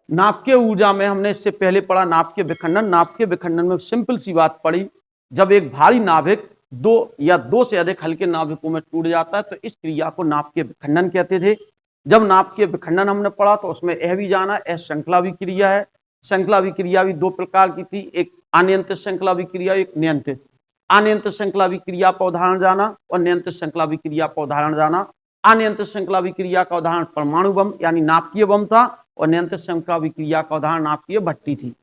नाभिकीय ऊर्जा में हमने इससे पहले पढ़ा नाभिकीय विखंडन। नाभिकीय विखंडन में सिंपल सी बात पड़ी, जब एक भारी नाभिक दो या दो से अधिक हल्के नाभिकों में टूट जाता है तो इस क्रिया को नाभिकीय विखंडन कहते थे। जब नाभिकीय विखंडन हमने पढ़ा तो उसमें यह भी जाना यह श्रृंखला विक्रिया है। श्रृंखला विक्रिया भी दो प्रकार की थी, एक अनियंत्रित श्रृंखला विक्रिया, एक नियंत्रित। अनियंत्रित श्रृंखला विक्रिया का उदाहरण जाना और नियंत्रित श्रृंखला विक्रिया का उदाहरण जाना। अनियंत्रित श्रृंखला विक्रिया का उदाहरण परमाणु बम यानी नाभिकीय बम था और नियंत्रित श्रृंखला विक्रिया का उदाहरण नाभिकीय भट्टी थी।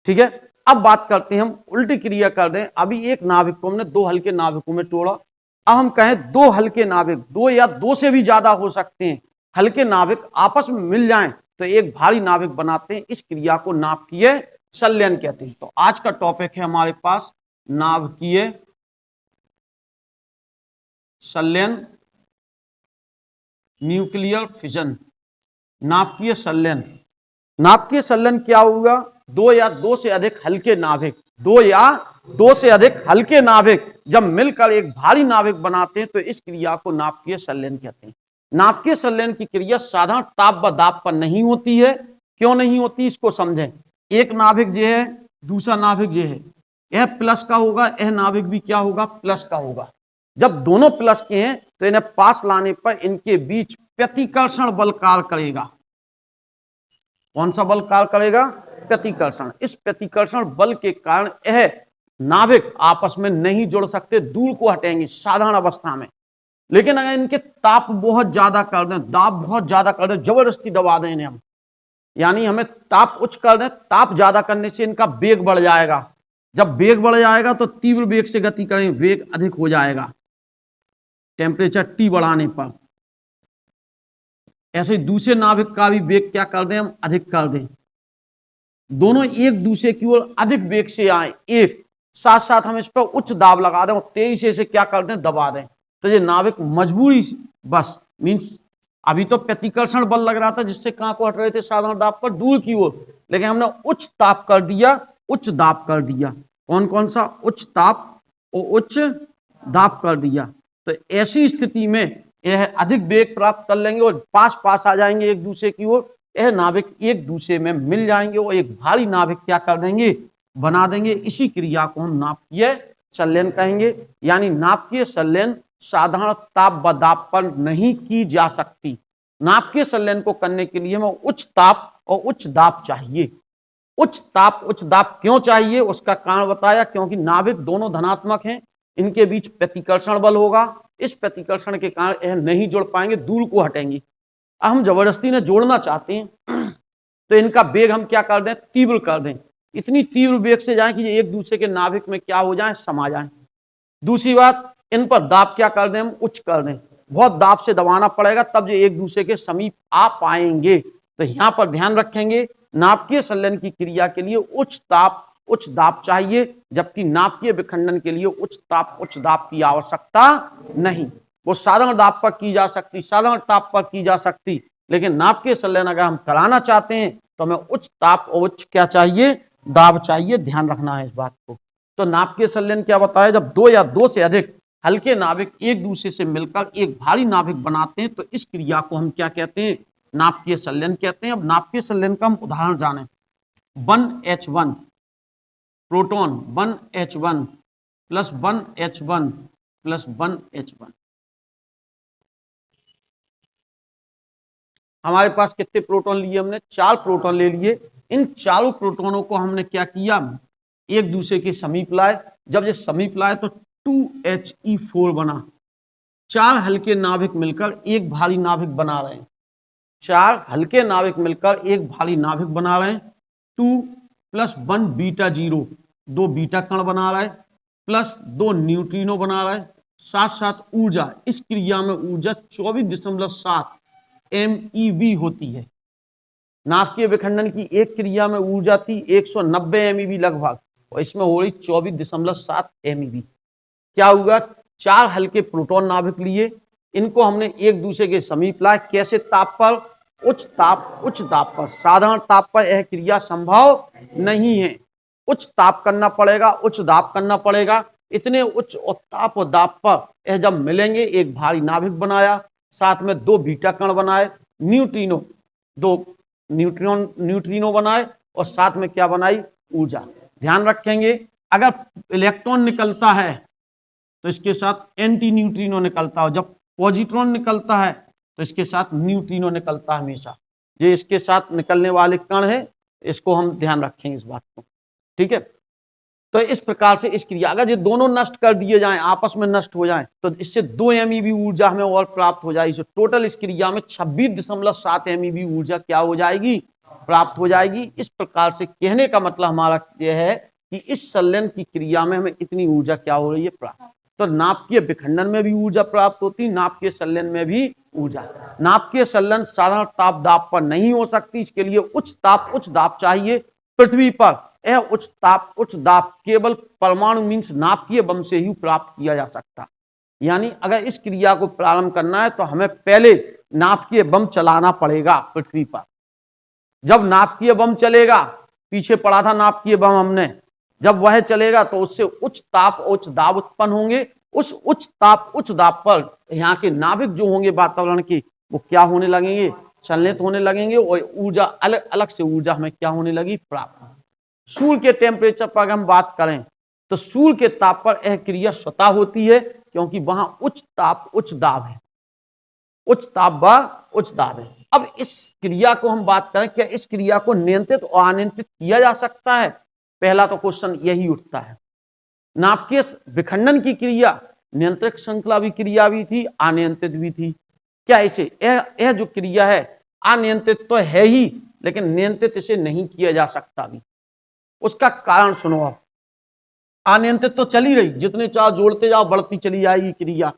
ठीक है, अब बात करते हैं, हम उल्टी क्रिया कर दें। अभी एक नाभिक को हमने दो हल्के नाभिकों में तोड़ा, अब हम कहें दो हल्के नाभिक, दो या दो से भी ज्यादा हो सकते हैं, हल्के नाभिक आपस में मिल जाएं तो एक भारी नाभिक बनाते हैं। इस क्रिया को नाभिकीय संलयन कहते हैं। तो आज का टॉपिक है हमारे पास नाभिकीय संलयन, न्यूक्लियर फिजन। नाभिकीय संलयन, नाभिकीय संलयन क्या होगा? दो या दो से अधिक हल्के नाभिक, दो या दो से अधिक हल्के नाभिक जब मिलकर एक भारी नाभिक बनाते हैं तो इस क्रिया को नाभिकीय संलयन कहते हैं। नाभिकीय संलयन की क्रिया साधारण ताप व दाब पर नहीं होती है। क्यों नहीं होती इसको समझें। एक नाभिक जो है, दूसरा नाभिक जो है, यह प्लस का होगा, यह नाभिक भी क्या होगा? प्लस का होगा। जब दोनों प्लस के हैं तो इन्हें पास लाने पर इनके बीच प्रतिकर्षण बल कार्य करेगा। कौन सा बल कार्य करेगा? प्रतिकर्षण। इस प्रतिकर्षण बल के कारण यह नाभिक आपस में नहीं जुड़ सकते, दूर को हटेंगे साधारण अवस्था में। लेकिन अगर इनके ताप बहुत ज्यादा कर दें, दाब बहुत ज्यादा कर दें, जबरदस्ती दबा दें इन्हें हम, यानी हमें ताप उच्च कर दें, ताप ज्यादा करने से इनका वेग बढ़ जाएगा। जब वेग बढ़ जाएगा तो तीव्र वेग से गति करेंगे, वेग अधिक हो जाएगा टेम्परेचर T बढ़ाने पर। ऐसे ही दूसरे नाभिक का भी वेग क्या कर दें हम? अधिक कर दें। दोनों एक दूसरे की ओर अधिक वेग से आए, एक साथ साथ हम इस पर उच्च दाब लगा दें और तेजी से क्या कर दें? दबा दें। तो ये नाभिक मजबूरी बस मीन्स अभी तो प्रतिकर्षण बल लग रहा था जिससे कहां को हट रहे थे? साधारण दाब पर दूर की ओर, लेकिन हमने उच्च ताप कर दिया, उच्च दाब कर दिया। कौन कौन सा? उच्च ताप और उच्च दाब कर दिया। तो ऐसी स्थिति में यह अधिक वेग प्राप्त कर लेंगे और पास पास आ जाएंगे एक दूसरे की ओर। यह नाभिक एक दूसरे में मिल जाएंगे और एक भारी नाभिक क्या कर देंगे? बना देंगे। इसी क्रिया को हम नाभिकीय संलयन कहेंगे। यानी नाभिकीय संलयन साधारण ताप व दाब पर नहीं की जा सकती। नाभिकीय संलयन को करने के लिए हमें उच्च ताप और उच्च दाब चाहिए। उच्च ताप उच्च दाब क्यों चाहिए उसका कारण बताया, क्योंकि नाभिक दोनों धनात्मक हैं, इनके बीच प्रतिकर्षण बल होगा। इस प्रतिकर्षण के कारण यह नहीं जुड़ पाएंगे, दूर को हटेंगे। अब हम जबरदस्ती ने जोड़ना चाहते हैं तो इनका वेग हम क्या कर दें? तीव्र कर दें। इतनी तीव्र वेग से जाए कि ये एक दूसरे के नाभिक में क्या हो जाए? समा जाए। दूसरी बात, इन पर दाब क्या कर दें? हम उच्च कर दें। बहुत दाब से दबाना पड़ेगा तब ये एक दूसरे के समीप आ पाएंगे। तो यहाँ पर ध्यान रखेंगे, नाभिकीय संलयन की क्रिया के लिए उच्च ताप उच्च दाब चाहिए, जबकि नाभिकीय विखंडन के लिए उच्च ताप उच्च दाब की आवश्यकता नहीं। वो साधारण दाब पर की जा सकती, साधारण ताप पर की जा सकती, लेकिन नाभिकीय संलयन अगर हम कराना चाहते हैं तो हमें उच्च ताप और उच्च क्या चाहिए? दाब चाहिए। ध्यान रखना है इस बात को। तो नाभिकीय संलयन क्या बताया? जब दो या दो से अधिक हल्के नाभिक एक दूसरे से मिलकर एक भारी नाभिक बनाते हैं तो इस क्रिया को हम क्या कहते हैं? नाभिकीय संलयन कहते हैं। अब नाभिकीय संलयन का हम उदाहरण जाने। 1H1 proton 1H1 plus 1H1 plus 1H1। हमारे पास कितने प्रोटॉन लिए? हमने 4 प्रोटॉन ले लिए। इन चारों प्रोटॉनों को हमने क्या किया? एक दूसरे के समीप लाए। जब ये समीप लाए तो 2He4 बना। 4 हल्के नाभिक मिलकर एक भारी नाभिक बना रहे हैं। 4 हल्के नाभिक मिलकर एक भारी नाभिक बना रहे हैं। 2 प्लस 1 बीटा 0, 2 बीटा कण बना रहा है, प्लस 2 न्यूट्रिनो बना रहा है। साथ साथ ऊर्जा, इस क्रिया में ऊर्जा 24.7 MeV होती है। नाभिकीय विखंडन की एक क्रिया में ऊर्जा थी 190 MeV लगभग, और इसमें हो रही 24.7 MeV। क्या हुआ? 4 हल्के प्रोटॉन नाभिक लिए, इनको हमने एक दूसरे के समीप लाए। कैसे ताप पर? उच्च ताप उच्च दाब पर। साधारण ताप पर यह क्रिया संभव नहीं है, उच्च ताप करना पड़ेगा, उच्च दाब करना पड़ेगा। इतने उच्च ताप और दाब पर यह जब मिलेंगे, एक भारी नाभिक बनाया, साथ में दो बीटा कण बनाए, न्यूट्रिनो, दो न्यूट्रिनो बनाए, और साथ में क्या बनाई, ऊर्जा। ध्यान रखेंगे, अगर इलेक्ट्रॉन निकलता है तो इसके साथ एंटी न्यूट्रिनो निकलता है, जब पॉजिट्रॉन निकलता है तो इसके साथ न्यूट्रिनो निकलता है हमेशा। ये इसके साथ निकलने वाले कण है, इसको हम ध्यान रखेंगे इस बात को, ठीक है। तो इस प्रकार से इस क्रिया, अगर ये दोनों नष्ट कर दिए जाएं, आपस में नष्ट हो जाएं, तो इससे 2 MeV ऊर्जा हमें और प्राप्त हो जाएगी। टोटल इस क्रिया में 26.7 MeV ऊर्जा क्या हो जाएगी, प्राप्त हो जाएगी। इस प्रकार से कहने का मतलब हमारा यह है कि इस संलयन की क्रिया में हमें इतनी ऊर्जा क्या हो रही है, प्राप्त। तो नाभिकीय विखंडन में भी ऊर्जा प्राप्त होती, नाभिकीय संलयन में भी ऊर्जा। नाभिकीय संलयन साधारण ताप दाब पर नहीं हो सकती, इसके लिए उच्च ताप उच्च दाब चाहिए। पृथ्वी पर यह उच्च ताप उच्च दाब केवल परमाणु मीन्स नाभिकीय बम से ही प्राप्त किया जा सकता। यानी अगर इस क्रिया को प्रारंभ करना है तो हमें पहले नाभिकीय बम चलाना पड़ेगा पृथ्वी पर। जब नाभिकीय बम चलेगा, पीछे पढ़ा था नाभिकीय बम हमने, जब वह चलेगा तो उससे उच्च ताप उच्च दाब उत्पन्न होंगे। उस उच्च ताप उच्च दाब पर यहाँ के नाभिक जो होंगे वातावरण की, वो क्या होने लगेंगे, संलयित होने लगेंगे, और ऊर्जा अलग अलग से ऊर्जा हमें क्या होने लगी, प्राप्त। सूर्य के टेम्परेचर पर अगर हम बात करें तो सूर्य के ताप पर यह क्रिया स्वतः होती है, क्योंकि वहां उच्च ताप उच्च दाब है, उच्च ताप व उच्च दाब है। अब इस क्रिया को हम बात करें, क्या इस क्रिया को नियंत्रित और अनियंत्रित किया जा सकता है? पहला तो क्वेश्चन यही उठता है। नाभिकीय विखंडन की क्रिया नियंत्रक श्रृंखला भी क्रिया भी थी, अनियंत्रित भी थी। क्या इसे यह जो क्रिया है अनियंत्रित तो है ही, लेकिन नियंत्रित इसे नहीं किया जा सकता भी। उसका कारण सुनो। आप अनियंत्रित तो चली रही, जितने चाह जोड़ते जाओ बढ़ती चली जाएगी क्रिया,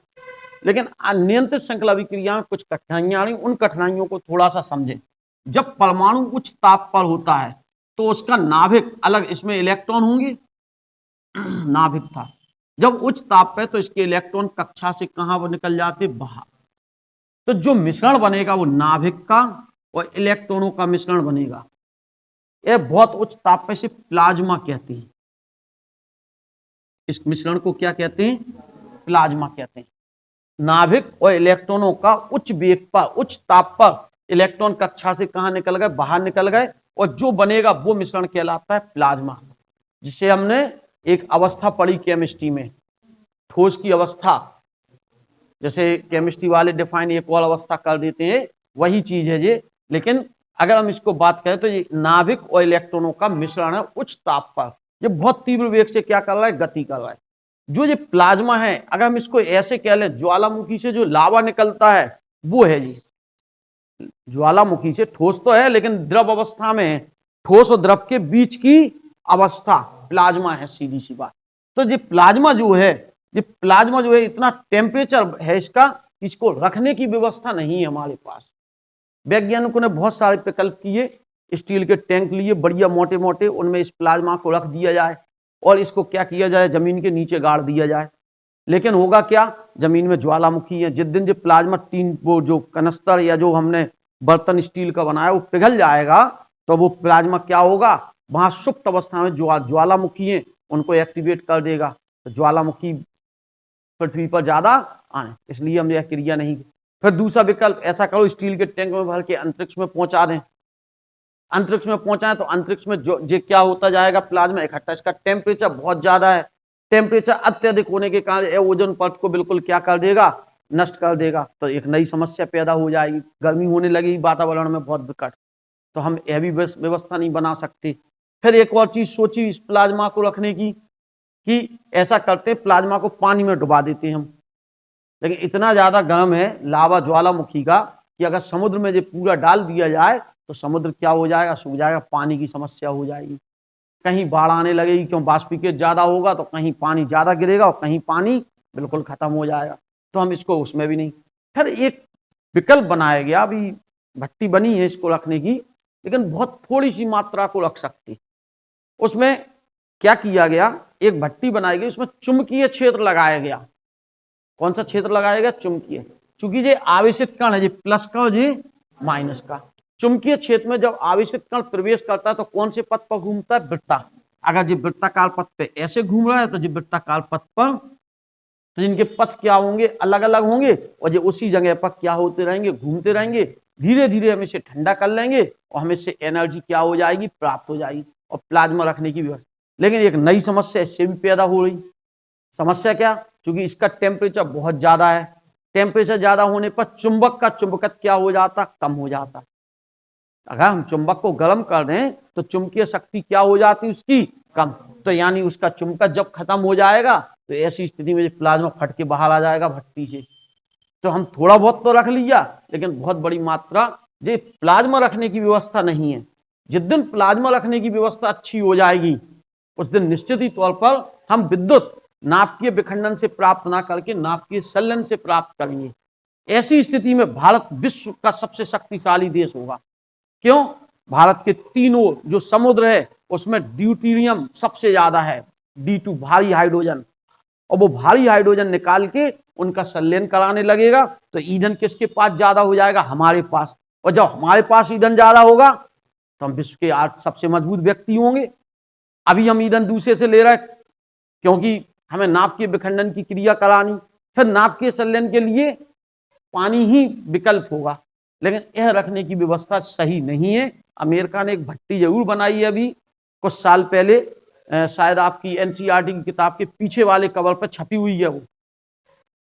लेकिन अनियंत्रित श्रृंखला क्रिया में कुछ कठिनाइयां आ रही, उन कठिनाइयों को थोड़ा सा समझें। जब परमाणु उच्च ताप पर होता है तो उसका नाभिक अलग, इसमें इलेक्ट्रॉन होंगे, नाभिक था। जब उच्च ताप पे तो इसके इलेक्ट्रॉन कक्षा से कहां निकल जाते, बाहर। तो जो मिश्रण बनेगा वो नाभिक का और इलेक्ट्रॉनों का मिश्रण बनेगा। यह बहुत उच्च ताप पे से प्लाज्मा कहते हैं। इस मिश्रण को क्या कहते हैं, प्लाज्मा कहते हैं। नाभिक और इलेक्ट्रॉनों का उच्च वेग पर उच्च ताप पर इलेक्ट्रॉन कक्षा से कहां निकल गए, बाहर निकल गए, और जो बनेगा वो मिश्रण कहलाता है प्लाज्मा, जिसे हमने एक अवस्था पढ़ी केमिस्ट्री में, ठोस की अवस्था। जैसे केमिस्ट्री वाले डिफाइन एक और अवस्था कर देते हैं, वही चीज है ये। लेकिन अगर हम इसको बात करें तो ये नाभिक और इलेक्ट्रॉनों का मिश्रण है उच्च ताप पर। ये बहुत तीव्र वेग से क्या कर रहा है, गति कर रहा है। जो ये प्लाज्मा है, अगर हम इसको ऐसे कह लें, ज्वालामुखी से जो लावा निकलता है वो है ये। ज्वालामुखी से ठोस तो है लेकिन द्रव अवस्था में है, ठोस और द्रव के बीच की अवस्था प्लाज्मा है, सीधी सी बात। तो ये प्लाज्मा जो है, इतना टेम्परेचर है इसका, इसको रखने की व्यवस्था नहीं है हमारे पास। वैज्ञानिकों ने बहुत सारे विकल्प किए, स्टील के टैंक लिए बढ़िया मोटे मोटे, उनमें इस प्लाज्मा को रख दिया जाए और इसको क्या किया जाए, जमीन के नीचे गाड़ दिया जाए। लेकिन होगा क्या, जमीन में ज्वालामुखी है, जिस दिन जो प्लाज्मा टीन वो जो कनस्तर या जो हमने बर्तन स्टील का बनाया वो पिघल जाएगा, तो वो प्लाज्मा क्या होगा, वहां सुप्त अवस्था में जो ज्वालामुखी है उनको एक्टिवेट कर देगा, तो ज्वालामुखी पृथ्वी पर ज्यादा आए, इसलिए हम यह क्रिया नहीं। फिर दूसरा विकल्प, ऐसा करो स्टील के टैंक में भर के अंतरिक्ष में पहुंचा दें। अंतरिक्ष में पहुंचाएं तो अंतरिक्ष में जो क्या होता जाएगा, प्लाज्मा इकट्ठा, इसका टेम्परेचर बहुत ज्यादा है, टेम्परेचर अत्यधिक होने के कारण ओजोन परत को बिल्कुल क्या कर देगा, नष्ट कर देगा। तो एक नई समस्या पैदा हो जाएगी, गर्मी होने लगेगी वातावरण में बहुत विकट, तो हम यह भी व्यवस्था नहीं बना सकते। फिर एक और चीज सोची इस प्लाज्मा को रखने की, कि ऐसा करते प्लाज्मा को पानी में डुबा देते हैं हम, लेकिन इतना ज्यादा गर्म है लावा ज्वालामुखी का कि अगर समुद्र में ये पूरा डाल दिया जाए तो समुद्र क्या हो जाएगा, सूख जाएगा, पानी की समस्या हो जाएगी। कहीं बाढ़ आने लगेगी, क्यों, बाष्पीकरण ज्यादा होगा, तो कहीं पानी ज्यादा गिरेगा और कहीं पानी बिल्कुल खत्म हो जाएगा, तो हम इसको उसमें भी नहीं। फिर एक विकल्प बनाया गया, अभी भट्टी बनी है इसको रखने की, लेकिन बहुत थोड़ी सी मात्रा को रख सकती। उसमें क्या किया गया, एक भट्टी बनाई गई, उसमें चुंबकीय क्षेत्र लगाया गया। कौन सा क्षेत्र लगाया गया, चुंबकीय, चूंकि ये आवेशित कण है, ये प्लस का और ये माइनस का। चुंबकीय क्षेत्र में जब आवेशित कण प्रवेश करता है तो कौन से पथ पर घूमता है, वृत्ता, अगर जो वृत्ताकार पथ पे ऐसे घूम रहा है तो जो वृत्ताकार पथ पर, तो इनके पथ क्या होंगे, अलग अलग होंगे, और जो उसी जगह पर क्या होते रहेंगे, घूमते रहेंगे। धीरे धीरे हम इसे ठंडा कर लेंगे और हमें इससे एनर्जी क्या हो जाएगी, प्राप्त हो जाएगी, और प्लाज्मा रखने की व्यवस्था। लेकिन एक नई समस्या इससे भी पैदा हो रही। समस्या क्या, क्योंकि इसका टेम्परेचर बहुत ज्यादा है। टेम्परेचर ज्यादा होने पर चुंबक का चुंबकत्व क्या हो जाता, कम हो जाता। अगर हम चुंबक को गर्म कर दें तो चुंबकीय शक्ति क्या हो जाती उसकी, कम। तो यानी उसका चुंबकत्व जब खत्म हो जाएगा तो ऐसी स्थिति में प्लाज्मा फट के बाहर आ जाएगा भट्टी से। तो हम थोड़ा बहुत तो रख लिया, लेकिन बहुत बड़ी मात्रा जो प्लाज्मा रखने की व्यवस्था नहीं है। जिस दिन प्लाज्मा रखने की व्यवस्था अच्छी हो जाएगी उस दिन निश्चित ही तौर पर हम विद्युत नाभिकीय विखंडन से प्राप्त ना करके नाभिकीय संलयन से प्राप्त करेंगे। ऐसी स्थिति में भारत विश्व का सबसे शक्तिशाली देश होगा। क्यों, भारत के तीनों जो समुद्र है उसमें ड्यूटेरियम सबसे ज्यादा है, D2 भारी हाइड्रोजन, और वो भारी हाइड्रोजन निकाल के उनका संलयन कराने लगेगा। तो ईंधन किसके पास ज्यादा हो जाएगा, हमारे पास। और जब हमारे पास ईंधन ज्यादा होगा तो हम विश्व के 8 सबसे मजबूत व्यक्ति होंगे। अभी हम ईंधन दूसरे से ले रहे हैं क्योंकि हमें नाभिकीय विखंडन की क्रिया करानी, फिर नाभिकीय संलयन के लिए पानी ही विकल्प होगा, लेकिन यह रखने की व्यवस्था सही नहीं है। अमेरिका ने एक भट्टी जरूर बनाई है अभी कुछ साल पहले, शायद आपकी NCERT की किताब के पीछे वाले कवर पर छपी हुई है, वो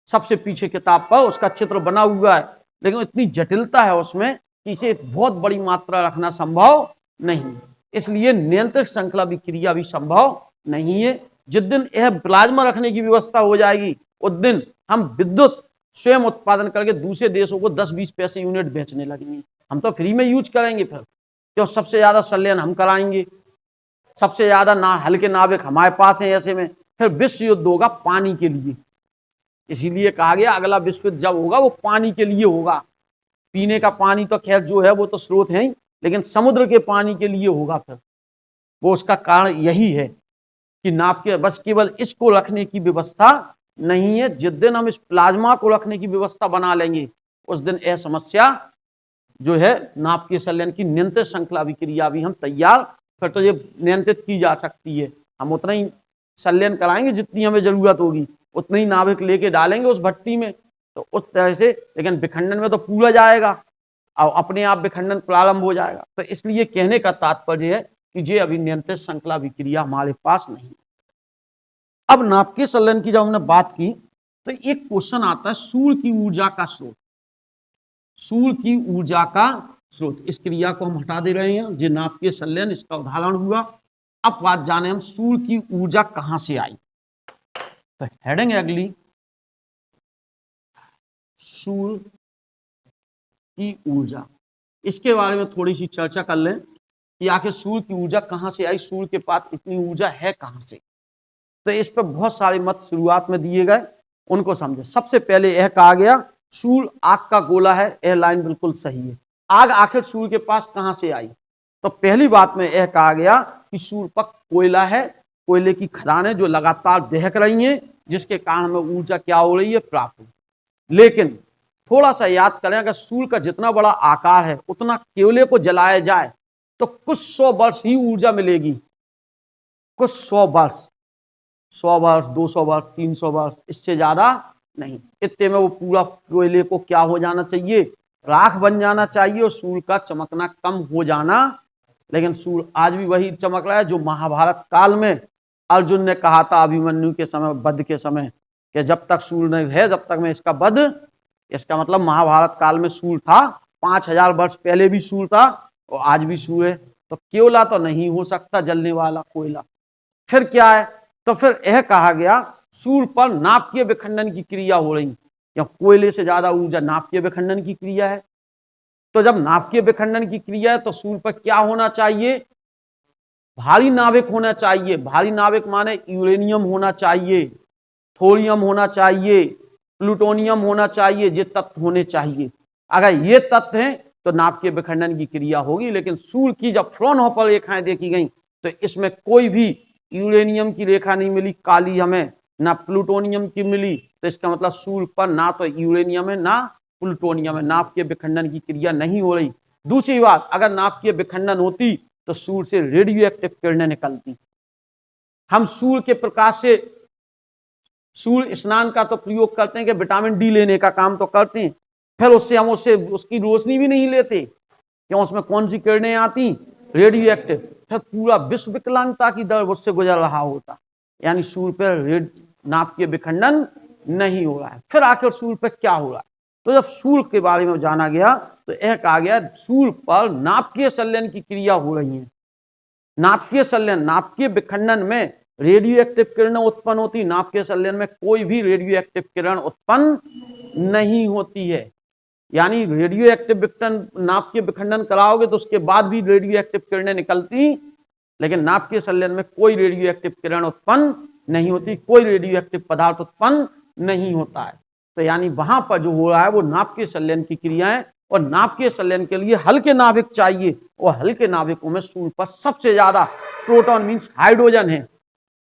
सबसे पीछे किताब पर उसका चित्र बना हुआ है, लेकिन इतनी जटिलता है उसमें कि इसे बहुत बड़ी मात्रा रखना संभव नहीं, इसलिए नियंत्रित श्रृंखला विक्रिया भी संभव नहीं है। जिस दिन यह प्लाज्मा रखने की व्यवस्था हो जाएगी उस दिन हम विद्युत स्वयं उत्पादन करके दूसरे देशों को 10-20 पैसे यूनिट बेचने लगेंगे। हम तो फ्री में यूज करेंगे फिर, क्यों, सबसे ज्यादा संलयन हम कराएंगे, सबसे ज्यादा हल्के नाविक हमारे पास हैं। ऐसे में फिर विश्व युद्ध होगा पानी के लिए। इसीलिए कहा गया अगला विश्व युद्ध जब होगा वो पानी के लिए होगा। पीने का पानी तो खैर जो है वो तो स्रोत है ही, लेकिन समुद्र के पानी के लिए होगा। फिर वो उसका कारण यही है कि नाप के बस केवल इसको रखने की व्यवस्था नहीं है। जिस दिन हम इस प्लाज्मा को रखने की व्यवस्था बना लेंगे उस दिन यह समस्या जो है नाभिकीय संलयन की नियंत्रित श्रृंखला विक्रिया भी हम तैयार, फिर तो ये नियंत्रित की जा सकती है। हम उतना ही संलयन कराएंगे जितनी हमें जरूरत होगी, उतने ही नाभिक लेके डालेंगे उस भट्टी में, तो उस तरह से। लेकिन विखंडन में तो पूरा जाएगा और अपने आप विखंडन प्रारंभ हो जाएगा। तो इसलिए कहने का तात्पर्य है कि ये अभी नियंत्रित श्रृंखला विक्रिया हमारे पास नहीं। अब नाभिकीय संलयन की जब हमने बात की तो एक क्वेश्चन आता है, सूर्य की ऊर्जा का स्रोत। सूर्य की ऊर्जा का स्रोत, इस क्रिया को हम हटा दे रहे हैं, जो नाभिकीय संलयन इसका उदाहरण हुआ। अब बात जाने हम सूर्य की ऊर्जा कहां से आई। तो हेडिंग अगली, सूर्य की ऊर्जा, इसके बारे में थोड़ी सी चर्चा कर लें कि आखिर सूर्य की ऊर्जा कहां से आई, सूर्य के पास इतनी ऊर्जा है कहां से। तो इस पर बहुत सारे मत शुरुआत में दिए गए, उनको समझे। सबसे पहले यह कहा गया सूर्य आग का गोला है, यह लाइन बिल्कुल सही है। आग आखिर सूर्य के पास कहां से आई, तो पहली बात में यह कहा गया कि सूर्य पर कोयला है, कोयले की खदानें जो लगातार दहक रही हैं, जिसके कारण हमें ऊर्जा क्या हो रही है, प्राप्त हो। लेकिन थोड़ा सा याद करें, अगर सूर्य का जितना बड़ा आकार है उतना कोयले को जलाया जाए तो कुछ 100 वर्ष ही ऊर्जा मिलेगी, कुछ 100 वर्ष, 100 वर्ष, 200 वर्ष, 300 वर्ष, इससे ज्यादा नहीं। इतने में वो पूरा कोयले को क्या हो जाना चाहिए, राख बन जाना चाहिए, और सूर्य का चमकना कम हो जाना। लेकिन सूर्य आज भी वही चमक रहा है जो महाभारत काल में अर्जुन ने कहा था अभिमन्यु के समय, वध के समय, कि जब तक सूर्य नहीं है जब तक मैं इसका वध। इसका मतलब महाभारत काल में सूर्य था, 5000 वर्ष पहले भी सूर्य था और आज भी सूर्य है। तो कोयला तो नहीं हो सकता, जलने वाला कोयला। फिर क्या है, तो फिर यह कहा गया सूर्य पर नाभिकीय विखंडन की क्रिया हो रही, या कोयले से ज्यादा ऊर्जा नाभिकीय विखंडन की क्रिया है। तो जब नाभिकीय विखंडन की क्रिया है तो सूर्य पर क्या होना चाहिए, भारी नाभिक होना चाहिए। भारी नाभिक माने यूरेनियम होना चाहिए, थोरियम होना चाहिए, प्लूटोनियम होना चाहिए, ये तत्व होने चाहिए। अगर ये तत्व हैं तो नाभिकीय विखंडन की क्रिया होगी। लेकिन सूर्य की जब फ्रॉनहोफर रेखाएं देखी गई तो इसमें कोई भी यूरेनियम की रेखा नहीं मिली, काली, हमें ना प्लूटोनियम की मिली। तो इसका मतलब सूर्य पर ना तो यूरेनियम है ना प्लूटोनियम है, नाभिकीय विखंडन की क्रिया नहीं हो रही। दूसरी बात, अगर नाभिकीय विखंडन होती तो सूर्य से रेडियो एक्टिव किरणें निकलती, हम सूर्य के प्रकाश से सूर्य स्नान का तो प्रयोग करते हैं कि विटामिन डी लेने का काम तो करते हैं, फिर उससे हम उसकी रोशनी भी नहीं लेते, क्यों? उसमें कौन सी किरणें आती? Radio active. फिर पूरा विश्व विकलांगता की दर उससे गुजर रहा होता, यानी सूर्य पर नाभिकीय विखंडन नहीं हो रहा है। फिर आखिर सूर्य पर क्या हो रहा है? तो जब सूर्य के बारे में जाना गया तो यह कहा गया सूर्य पर नाभिकीय संलयन की क्रिया हो रही है। नाभिकीय संलयन, नाभिकीय विखंडन में रेडियो एक्टिव किरणें उत्पन्न होती, नाभिकीय संलयन में कोई भी रेडियो एक्टिव किरण उत्पन्न नहीं होती है। यानी रेडियो एक्टिव नाभिकीय विखंडन कराओगे तो उसके बाद भी रेडियो एक्टिव किरणें निकलती, लेकिन नाभिकीय संलयन में कोई रेडियो एक्टिव किरण उत्पन्न नहीं होती, कोई रेडियो एक्टिव पदार्थ उत्पन्न नहीं होता है। तो यानी वहां पर जो हो रहा है वो नाभिकीय संलयन की क्रिया है, और नाभिकीय संलयन के लिए हल्के नाभिक चाहिए, और हल्के नाभिकों में सूर्य पर सबसे ज्यादा प्रोटॉन मीन्स हाइड्रोजन है,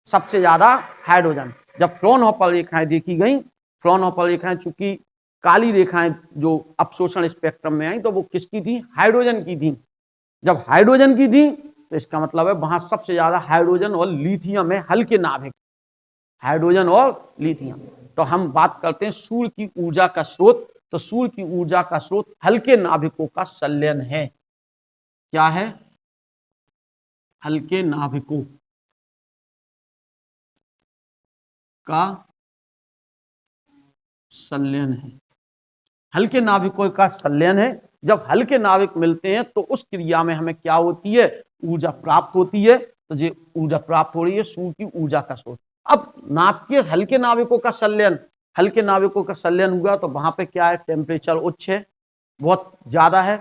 सबसे ज्यादा हाइड्रोजन। जब फ्रॉनहोफर रेखाएं देखी गई, फ्रॉनहोफर रेखाएं चूंकि काली रेखाएं जो अपशोषण स्पेक्ट्रम में आई तो वो किसकी थी? हाइड्रोजन की थी। जब हाइड्रोजन की थी तो इसका मतलब है वहां सबसे ज्यादा हाइड्रोजन और लिथियम है, हल्के नाभिक, हाइड्रोजन और लिथियम। तो हम बात करते हैं सूर्य की ऊर्जा का स्रोत, तो सूर्य की ऊर्जा का स्रोत हल्के नाभिकों का संलयन है। क्या है? हल्के नाभिकों का संलयन है, हल्के नाभिकों का संलयन है। जब हल्के नाभिक मिलते हैं तो उस क्रिया में हमें क्या होती है? ऊर्जा प्राप्त होती है। तो ये ऊर्जा प्राप्त हो रही है सूर्य की ऊर्जा का स्रोत। अब नाभिकीय हल्के नाभिकों का संलयन, हल्के नाभिकों का संलयन हुआ तो वहां पे क्या है? टेम्परेचर उच्च है, बहुत ज्यादा है,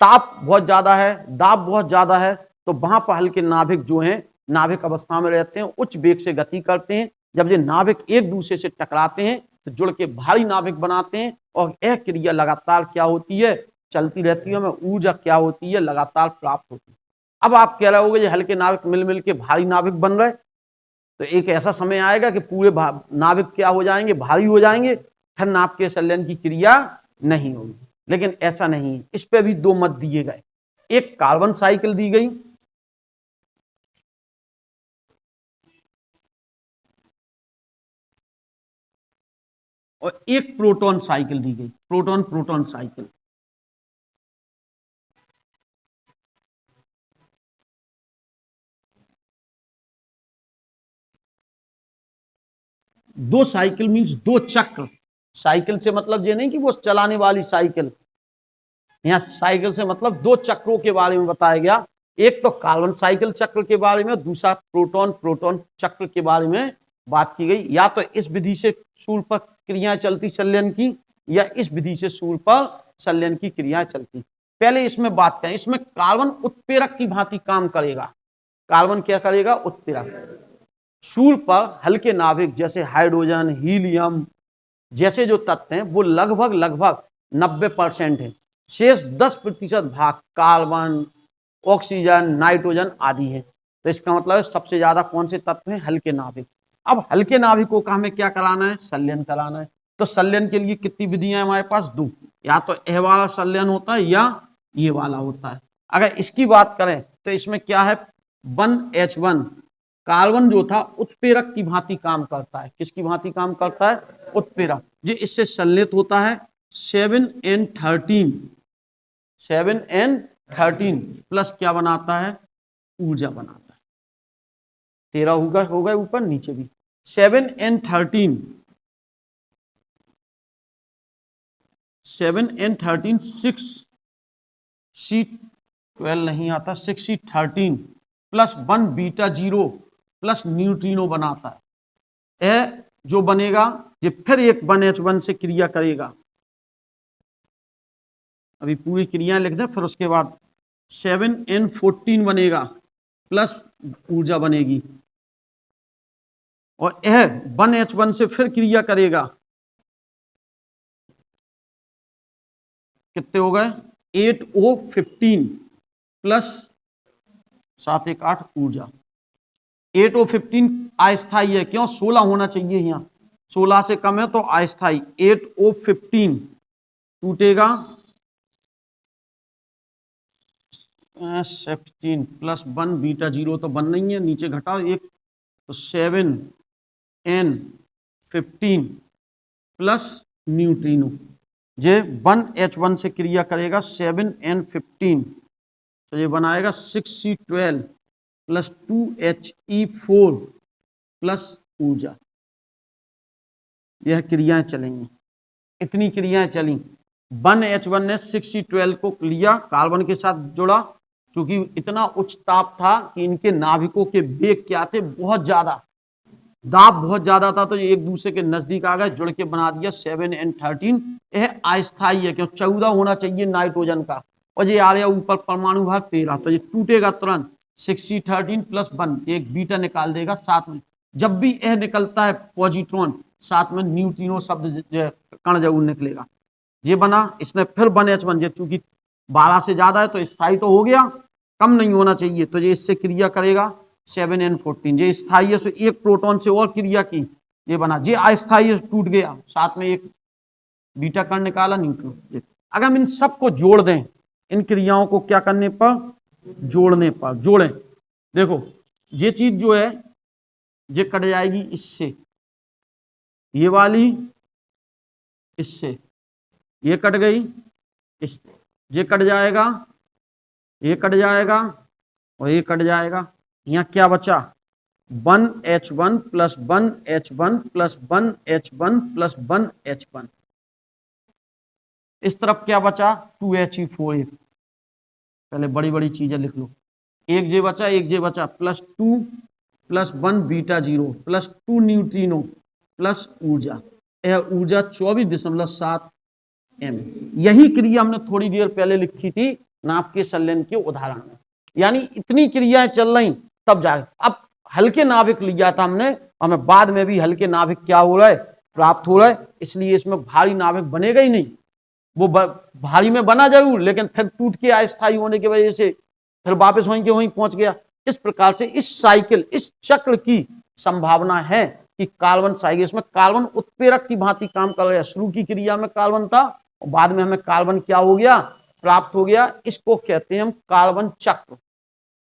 ताप बहुत ज्यादा है, दाब बहुत ज्यादा है, तो वहां पर हल्के नाभिक जो हैं नाभिक अवस्था में रहते हैं, उच्च वेग से गति करते हैं। जब ये नाभिक एक दूसरे से टकराते हैं तो जुड़ के भारी नाभिक बनाते हैं, और यह क्रिया लगातार क्या होती है? चलती रहती है, हमें ऊर्जा क्या होती है? लगातार प्राप्त होती है। अब आप कह रहे होगे ये हल्के नाभिक मिल मिल के भारी नाभिक बन रहे, तो एक ऐसा समय आएगा कि पूरे नाभिक क्या हो जाएंगे? भारी हो जाएंगे, फिर नाभिकीय संलयन की क्रिया नहीं होगी। लेकिन ऐसा नहीं है, इस पे भी दो मत दिए गए, एक कार्बन साइकिल दी गई, और एक प्रोटॉन साइकिल दी गई, प्रोटॉन प्रोटॉन साइकिल। दो साइकिल मीन्स दो चक्र, साइकिल से मतलब ये नहीं कि वो चलाने वाली साइकिल, यहाँ साइकिल से मतलब दो चक्रों के बारे में बताया गया। एक तो कार्बन साइकिल चक्र के बारे में, दूसरा प्रोटॉन प्रोटॉन चक्र के बारे में बात की गई। या तो इस विधि से सूर्य पर क्रियाएं चलती संलयन की, या इस विधि से सूर्य पर संलयन की क्रियाएं चलती। पहले इसमें बात करें, इसमें कार्बन उत्प्रेरक की भांति काम करेगा। कार्बन क्या करेगा? उत्प्रेरक। सूर्य पर हल्के नाभिक जैसे हाइड्रोजन, हीलियम जैसे जो तत्व हैं वो लगभग 90% है। शेष 10% भाग कार्बन, ऑक्सीजन, नाइट्रोजन आदि है। तो इसका मतलब है सबसे ज्यादा कौन से तत्व हैं? हल्के नाभिक। अब हल्के नाभिकों का हमें क्या कराना है? संलयन कराना है। तो संलयन के लिए कितनी विधियां हैं हमारे पास? दो, या तो यह वाला संलयन होता है या ये वाला होता है। अगर इसकी बात करें तो इसमें क्या है? 1H1 कार्बन जो था उत्प्रेरक की भांति काम करता है। किसकी भांति काम करता है? उत्प्रेरक। ये इससे संलयित होता है 7N13, 7N13 प्लस क्या बनाता है? ऊर्जा बनाता है। 13 हो गए ऊपर, नीचे भी 7N13, 6C12 नहीं आता, 6C13 plus 1 beta 0 plus neutrino बनाता है। यह जो बनेगा ये फिर एक 1H1 से क्रिया करेगा। अभी पूरी क्रिया लिख दें, फिर उसके बाद 7N14 बनेगा प्लस ऊर्जा बनेगी, और यह 1H1 से फिर क्रिया करेगा। कितने हो गए? 8O15 प्लस 7 1 8 ऊर्जा। 8O15 अस्थायी है, क्यों? 16 होना चाहिए, यहाँ 16 से कम है तो अस्थायी। 8O15 टूटेगा 16 प्लस 1 बीटा 0 तो बन नहीं है, नीचे घटाओ 1 तो 7N15 प्लस न्यूट्रिनो, ये 1H1 से क्रिया करेगा 7N15, तो ये बनाएगा 6C12 प्लस 2He4 प्लस ऊर्जा। यह क्रियाएं चलेंगी, इतनी क्रियाएं चली। 1H1 ने 6C12 को लिया, कार्बन के साथ जुड़ा, क्योंकि इतना उच्च ताप था कि इनके नाभिकों के वेग क्या थे, बहुत ज्यादा, दाब बहुत ज्यादा था, तो ये एक दूसरे के नजदीक आ गए, जुड़ के बना दिया 7N13। यह अस्थायी है, क्यों 14 होना चाहिए नाइट्रोजन का, और ये आ गया ऊपर परमाणु भार 13, तो ये टूटेगा तुरंत। 6C13 प्लस 1 एक बीटा निकाल देगा साथ में। जब भी यह निकलता है पॉजिट्रॉन, साथ में न्यूट्रिनो शब्द कण जरूर निकलेगा। ये बना, इसने फिर 1H1, चूंकि 12 से ज्यादा है तो स्थायी तो हो गया, कम नहीं होना चाहिए, तो ये इससे क्रिया करेगा 7N14। ये स्थायी है, एक प्रोटॉन से और क्रिया की, ये बना। ये अस्थायी है, टूट गया, साथ में एक बीटा कण निकाला न्यूट्रॉन। अगर हम इन सबको जोड़ दें, इन क्रियाओं को क्या करने पर, जोड़ने पर, जोड़ें, देखो ये चीज जो है ये कट जाएगी इससे, ये वाली इससे, ये कट गई इससे, ये कट जाएगा, ये कट जाएगा और ये कट जाएगा। यहाँ क्या बचा, 1H1 plus 1H1 plus 1H1 plus 1H1। इस तरफ क्या बचा, 2He4। पहले बड़ी बड़ी चीजें लिख लो, एक जे बचा, एक जे बचा, plus 2 plus 1 beta 0 plus 2 neutrino plus ऊर्जा। यह ऊर्जा 24.7 M। यही क्रिया हमने थोड़ी देर पहले लिखी थी नाभ के संलयन के उदाहरण में। यानी इतनी क्रियाएं चल रही तब जाए। अब हल्के नाभिक लिया था हमने, हमें बाद में भी हल्के नाभिक क्या हो रहा है, प्राप्त हो रहा है, इसलिए इसमें भारी नाभिक बनेगा ही नहीं। वो भारी में बना जरूर, लेकिन फिर टूट के अस्थायी होने की वजह से फिर वापस वहीं के वहीं पहुंच गया। इस प्रकार से इस साइकिल, इस चक्र की संभावना है कि कार्बन साइकिल, इसमें कार्बन उत्प्रेरक की भांति काम कर रहा है। शुरू की क्रिया में कार्बन था और बाद में हमें कार्बन क्या हो गया, प्राप्त हो गया। इसको कहते हैं हम कार्बन चक्र।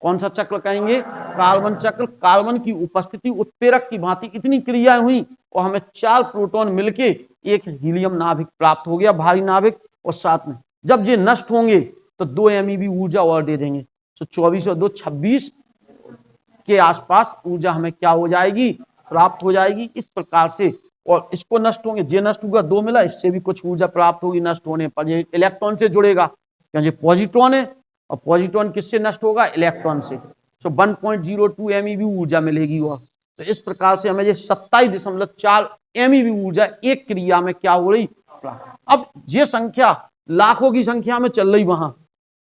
कौन सा चक्र कहेंगे, कार्बन चक्र। कार्बन की उपस्थिति उत्प्रेरक की भांति इतनी क्रियाएं हुई और हमें 4 प्रोटॉन मिलके एक हीलियम नाभिक प्राप्त हो गया, भारी नाभिक। और साथ में जब ये नष्ट होंगे तो 2 MeV ऊर्जा और दे देंगे, तो 24 और 2 26 के आसपास ऊर्जा हमें क्या हो जाएगी, प्राप्त हो जाएगी। इस प्रकार से, और इसको नष्ट होंगे, जे नष्ट होगा 2 मिला, इससे भी कुछ ऊर्जा प्राप्त होगी नष्ट होने पर। ये इलेक्ट्रॉन से जुड़ेगा, क्योंकि पॉजिट्रॉन है, और पॉजिट्रॉन किससे नष्ट होगा, इलेक्ट्रॉन से। तो 1.02 MeV ऊर्जा मिलेगी। और तो इस प्रकार से हमें ये 27.4 MeV ऊर्जा एक क्रिया में क्या हो रही। अब ये संख्या लाखों की संख्या में चल रही वहां।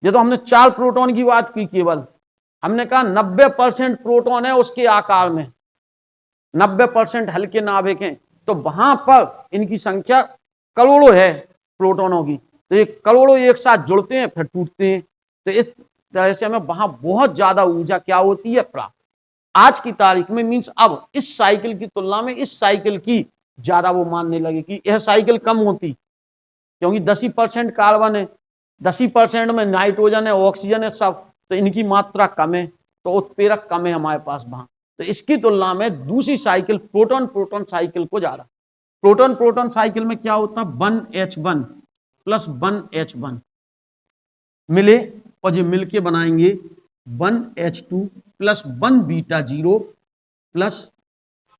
ये तो हमने 4 प्रोटॉन की बात की केवल, हमने कहा 90% प्रोटॉन है उसके आकार में, 90% हल्के नाभिक हैं, तो वहां पर इनकी संख्या करोड़ों है प्रोटॉनों की। तो ये करोड़ों एक साथ जुड़ते हैं फिर टूटते हैं। तो इस तरह से हमें वहां बहुत ज्यादा ऊर्जा क्या होती है, प्राप्त। आज की तारीख में मींस अब इस साइकिल की तुलना में इस साइकिल की ज्यादा वो मानने लगे कि यह साइकिल कम होती, क्योंकि 10% कार्बन है, 10% में नाइट्रोजन है, ऑक्सीजन है सब, तो इनकी मात्रा कम है, तो उत्प्रेरक कम है हमारे पास वहां। तो इसकी तुलना में दूसरी साइकिल प्रोटॉन प्रोटॉन साइकिल को ज्यादा। प्रोटॉन प्रोटॉन साइकिल में क्या होता, 1H1 प्लस 1H1 मिले, और जो मिलके बनाएंगे 1H2 plus 1 beta 0 plus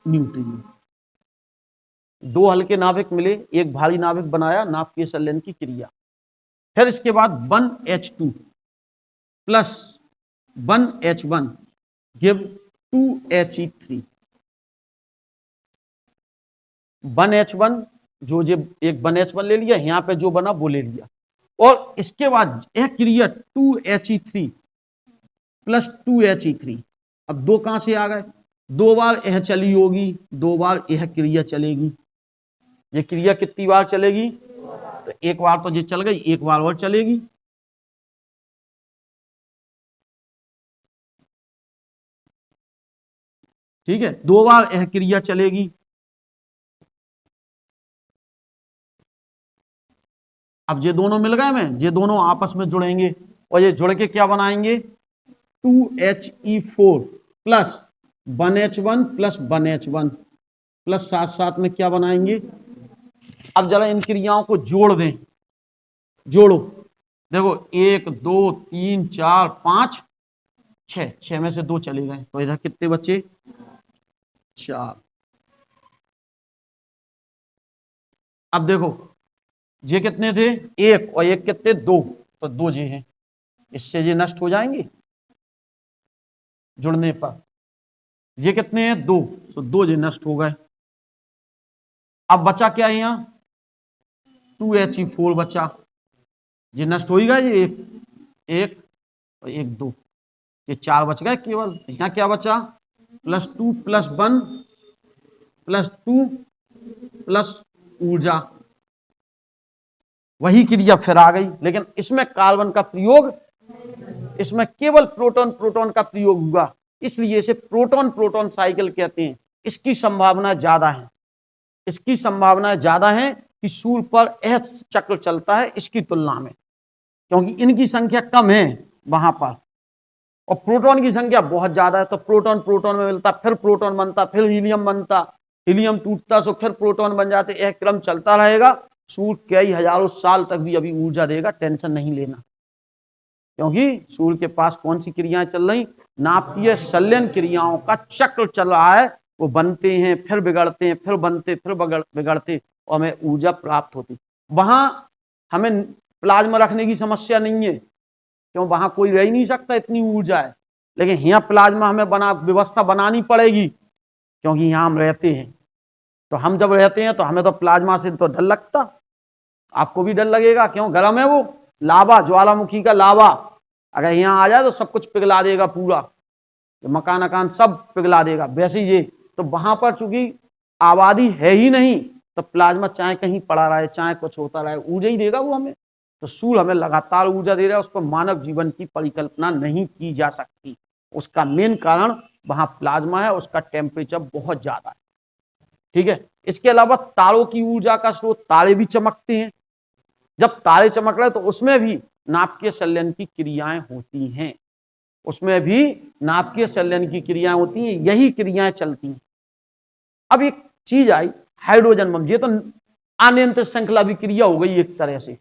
neutrino. 2 हल्के नाभिक मिले, एक भारी नाभिक बनाया, नाभ के संलयन की क्रिया। फिर इसके बाद 1H2 plus 1H1 give 2He3। 1H1 जो एक 1H1 ले लिया, यहां पे जो बना वो ले लिया, और इसके बाद यह क्रिया 2He3 प्लस 2He3। अब 2 कहां से आ गए, 2 बार यह चली होगी, 2 बार यह क्रिया चलेगी। ये क्रिया कितनी बार चलेगी, तो एक बार तो ये चल गई, एक बार और चलेगी। ठीक है, 2 बार यह क्रिया चलेगी। अब ये दोनों मिल गए में, ये दोनों आपस में जुड़ेंगे, और ये जुड़ के क्या बनाएंगे, 2He4 plus 1H1 plus 1H1 plus साथ साथ में क्या बनाएंगे। अब जरा इन क्रियाओं को जोड़ दें, जोड़ो। देखो 1 2 3 4 5 6, 6 में से 2 चले गए तो इधर कितने बचे, 4। अब देखो ये कितने थे, 1 और 1 कितने, 2, तो 2 ये हैं, इससे ये नष्ट हो जाएंगे जुड़ने पर। ये कितने हैं, 2, तो 2 ये नष्ट हो गए। अब बचा क्या है यहाँ, 2He4 बचा, ये नष्ट हो ही गया, ये 1 और 1 2, ये 4 बच गए केवल। यहाँ क्या बचा, +2 + 1 + 2 प्लस ऊर्जा, वही क्रिया फिर आ गई। लेकिन इसमें कार्बन का प्रयोग, इसमें केवल प्रोटॉन प्रोटॉन का प्रयोग हुआ, इसलिए इसे प्रोटॉन प्रोटॉन साइकिल कहते हैं। इसकी संभावना ज्यादा है, इसकी संभावना ज्यादा है कि सूर्य पर यह चक्र चलता है इसकी तुलना में, क्योंकि इनकी संख्या कम है वहां पर और प्रोटॉन की संख्या बहुत ज्यादा है। तो प्रोटॉन प्रोटॉन में मिलता, फिर प्रोटॉन बनता, फिर हीलियम बनता, हीलियम टूटता तो फिर प्रोटॉन बन जाते, यह क्रम चलता रहेगा। सूर्य कई हजारों साल तक भी अभी ऊर्जा देगा, टेंशन नहीं लेना, क्योंकि सूर्य के पास कौन सी क्रियाएं चल रही, नाभिकीय संलयन क्रियाओं का चक्र चल रहा है। वो बनते हैं फिर बिगड़ते हैं, फिर बनते फिर बिगड़ते और हमें ऊर्जा प्राप्त होती। वहां हमें प्लाज्मा रखने की समस्या नहीं है, क्यों, वहां कोई रह ही नहीं सकता, इतनी ऊर्जा है। लेकिन यहाँ प्लाज्मा हमें व्यवस्था बनानी पड़ेगी, क्योंकि यहाँ हम रहते हैं। तो हम जब रहते हैं तो हमें तो प्लाज्मा से तो डर लगता, आपको भी डर लगेगा, क्यों, गर्म है वो लावा, ज्वालामुखी का लावा, अगर यहाँ आ जाए तो सब कुछ पिघला देगा, पूरा मकान अकान सब पिघला देगा। वैसे ही ये तो वहां पर चूंकि आबादी है ही नहीं, तो प्लाज्मा चाहे कहीं पड़ा रहे, चाहे कुछ होता रहे, ऊर्जा ही देगा वो हमें। तो सूर्य हमें लगातार ऊर्जा दे रहा है, उस पर मानव जीवन की परिकल्पना नहीं की जा सकती। उसका मेन कारण वहां प्लाज्मा है, उसका टेम्परेचर बहुत ज्यादा है, ठीक है। इसके अलावा तारों की ऊर्जा का स्रोत, तारे भी चमकते हैं। जब तारे चमक रहे तो उसमें भी नाभिकीय संलयन की क्रियाएं होती हैं, उसमें भी नाभिकीय संलयन की क्रियाएं होती हैं, यही क्रियाएं चलती हैं। अब एक चीज आई हाइड्रोजन बम, ये तो अनियंत्रित श्रृंखला अभिक्रिया हो गई एक तरह से,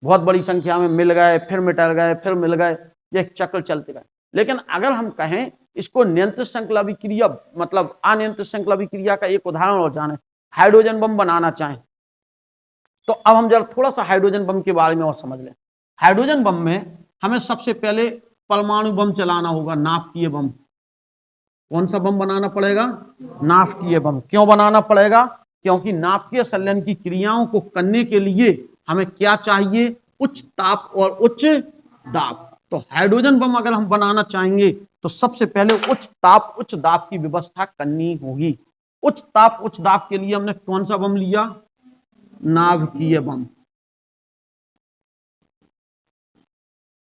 बहुत बड़ी संख्या में मिल गए, फिर मिटर गए, फिर मिल गए, ये चक्र चलते गए। लेकिन अगर हम कहें इसको नियंत्रित श्रृंखला अभिक्रिया, मतलब अनियंत्रित श्रृंखला अभिक्रिया का एक उदाहरण और जाने, हाइड्रोजन बम बनाना चाहें तो अब हम जरा थोड़ा सा हाइड्रोजन बम के बारे में और समझ लें। हाइड्रोजन बम में हमें सबसे पहले परमाणु बम चलाना होगा, नाभिकीय बम। कौन सा बम बनाना पड़ेगा, नाभिकीय बम। क्यों बनाना पड़ेगा, क्योंकि नाभिकीय संलयन की क्रियाओं को करने के लिए हमें क्या चाहिए, उच्च ताप और उच्च दाब। तो हाइड्रोजन बम अगर हम बनाना चाहेंगे तो सबसे पहले उच्च ताप उच्च दाब की व्यवस्था करनी होगी। उच्च ताप उच्च दाब के लिए हमने कौन सा बम लिया, नाभिकीय बम।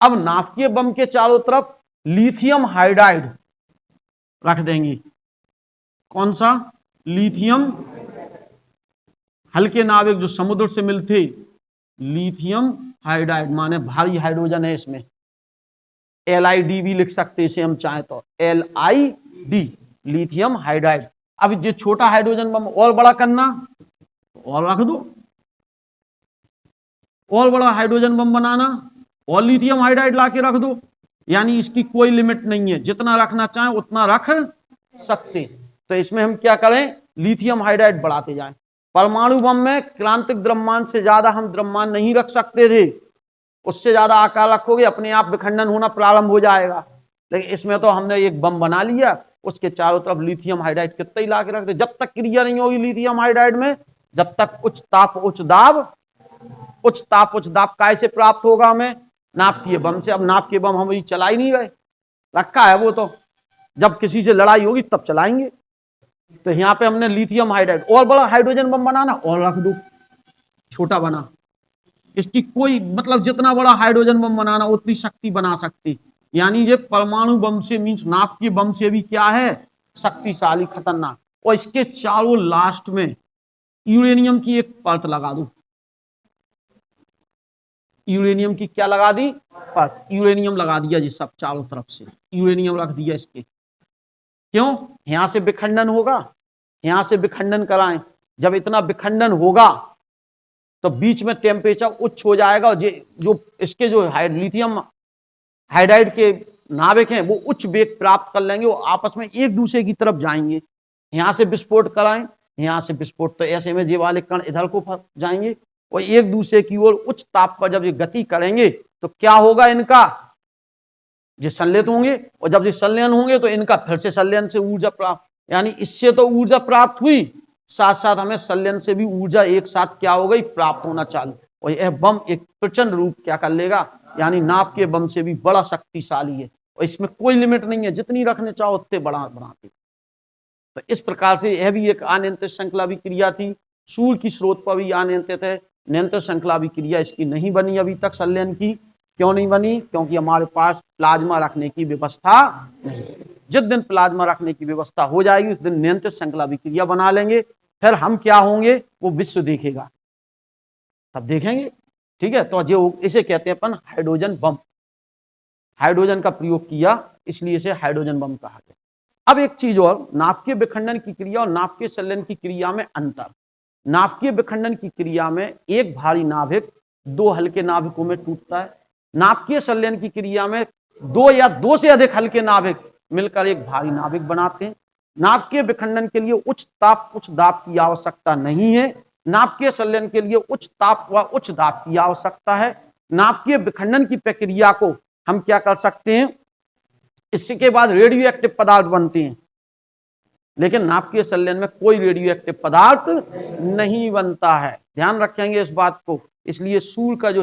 अब नाभिकीय बम के चारों तरफ लिथियम हाइड्राइड रख देंगे। कौन सा, लिथियम, हल्के नाविक जो समुद्र से मिलते, लिथियम हाइड्राइड माने भारी हाइड्रोजन है इसमें, LID भी लिख सकते इसे हम चाहे तो, LID, लिथियम हाइड्राइड। अब ये छोटा हाइड्रोजन बम और बड़ा करना और रख दो, और बड़ा हाइड्रोजन बम बनाना और लिथियम हाइड्राइड लाके रख दो, यानी इसकी कोई लिमिट नहीं है, जितना रखना चाहे उतना रख सकते। तो इसमें हम क्या करें, लिथियम हाइड्राइड बढ़ाते जाएं। परमाणु बम में क्रांतिक द्रव्यमान से ज्यादा हम द्रव्यमान नहीं रख सकते थे, उससे ज्यादा आकार रखोगे अपने आप विखंडन होना प्रारंभ हो जाएगा। लेकिन इसमें तो हमने एक बम बना लिया, उसके चारों तरफ लिथियम हाइड्राइड कितना ही ला के रख दे, जब तक क्रिया नहीं होगी लिथियम हाइड्राइड में, जब तक उच्च ताप उच्च दाब, उच्च ताप उच्च दाब कैसे प्राप्त होगा हमें, नाभिकीय बम से। अब नाभिकीय बम हम चला ही नहीं गए, रखा है वो, तो जब किसी से लड़ाई होगी तब चलाएंगे। तो यहाँ पे हमने लिथियम हाइड्राइड, और बड़ा हाइड्रोजन बम बनाना और रख दो, छोटा बना, इसकी कोई मतलब, जितना बड़ा हाइड्रोजन बम बनाना उतनी शक्ति बना सकती। यानी ये परमाणु बम से मीन्स नाभिकीय बम से भी क्या है, शक्तिशाली, खतरनाक। और इसके चारों लास्ट में यूरेनियम की एक परत लगा दो, यूरेनियम की क्या लगा दी, परत, यूरेनियम लगा दिया जी सब चारों तरफ से, यूरेनियम रख दिया इसके। क्यों? यहां से विखंडन होगा, यहां से विखंडन कराएं, जब इतना विखंडन होगा तो बीच में टेम्परेचर उच्च हो जाएगा और जो इसके जो लिथियम हाइड्राइड के नाभिक हैं वो उच्च वेग प्राप्त कर लेंगे, वो आपस में एक दूसरे की तरफ जाएंगे। यहां से विस्फोट कराएं, यहां से विस्फोट, तो ऐसे में ये वाले कण इधर को जाएंगे और एक दूसरे की ओर उच्च ताप पर जब ये गति करेंगे तो क्या होगा, इनका ये संलयन होंगे, और जब ये संलयन होंगे तो इनका फिर से संलयन से ऊर्जा प्राप्त, यानी इससे तो ऊर्जा प्राप्त हुई, साथ साथ हमें संलयन से भी ऊर्जा एक साथ क्या हो गई, प्राप्त होना चालू। और यह बम एक प्रचंड रूप क्या कर लेगा, यानी नाभ के बम से भी बड़ा शक्तिशाली है और इसमें कोई लिमिट नहीं है, जितनी रखने चाहो उतने बढ़ाते। तो इस प्रकार से यह भी एक अनियंत्रित श्रृंखला अभिक्रिया थी। सूर्य की स्रोत पर भी अनियंत्रित है, नियंत्रित श्रृंखला अभिक्रिया इसकी नहीं बनी अभी तक संलयन की। क्यों नहीं बनी? क्योंकि हमारे पास प्लाज्मा रखने की व्यवस्था नहीं। जिस दिन प्लाज्मा रखने की व्यवस्था हो जाएगी उस दिन नियंत्रित श्रृंखला अभिक्रिया बना लेंगे, फिर हम क्या होंगे वो विश्व देखेगा, तब देखेंगे। ठीक है, तो जो इसे कहते हैं अपन हाइड्रोजन बम, हाइड्रोजन का प्रयोग किया इसलिए इसे हाइड्रोजन बम कहा गया। अब एक चीज और, नाभिकीय विखंडन की क्रिया और नाभिकीय संलयन की क्रिया में अंतर। नाभिकीय विखंडन की क्रिया में एक भारी नाभिक दो हल्के नाभिकों में टूटता है, नाभिकीय संलयन की क्रिया में दो या दो से अधिक हल्के नाभिक मिलकर एक भारी नाभिक बनाते हैं। नाभिकीय विखंडन के लिए उच्च ताप उच्च दाब की आवश्यकता नहीं है, नाभिकीय संलयन के लिए उच्च ताप व उच्च दाब की आवश्यकता है। नाभिकीय विखंडन की प्रक्रिया को हम क्या कर सकते हैं, इसके बाद रेडियो एक्टिव पदार्थ बनते हैं, लेकिन नाभिकीय संलयन में कोई रेडियो एक्टिव पदार्थ नहीं बनता है। ध्यान रखेंगे इस बात को। इसलिए सूर्य का जो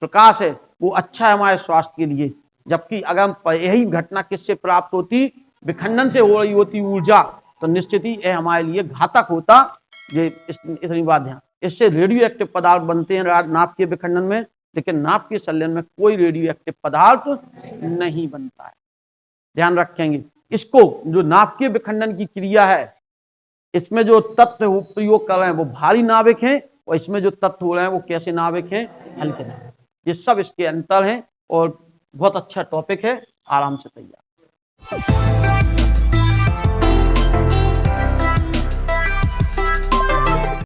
प्रकाश है वो अच्छा है हमारे स्वास्थ्य के लिए, जबकि अगर यही घटना किससे प्राप्त होती, विखंडन से हो रही होती ऊर्जा, तो निश्चित ही यह हमारे लिए घातक होता। ये इतनी बात ध्यान, इससे रेडियो एक्टिव पदार्थ बनते हैं नाभिकीय विखंडन में, लेकिन नाभिकीय संलयन में कोई रेडियो एक्टिव पदार्थ नहीं बनता है। ध्यान रखेंगे इसको। जो नाभिकीय विखंडन की क्रिया है इसमें जो तत्व प्रयोग कर रहे हैं वो भारी नाभिक हैं, और इसमें जो तत्व हो रहे हैं वो कैसे नाभिक हैं, हल्के नाभिक। ये सब इसके अंतर हैं और बहुत अच्छा टॉपिक है, आराम से तैयार।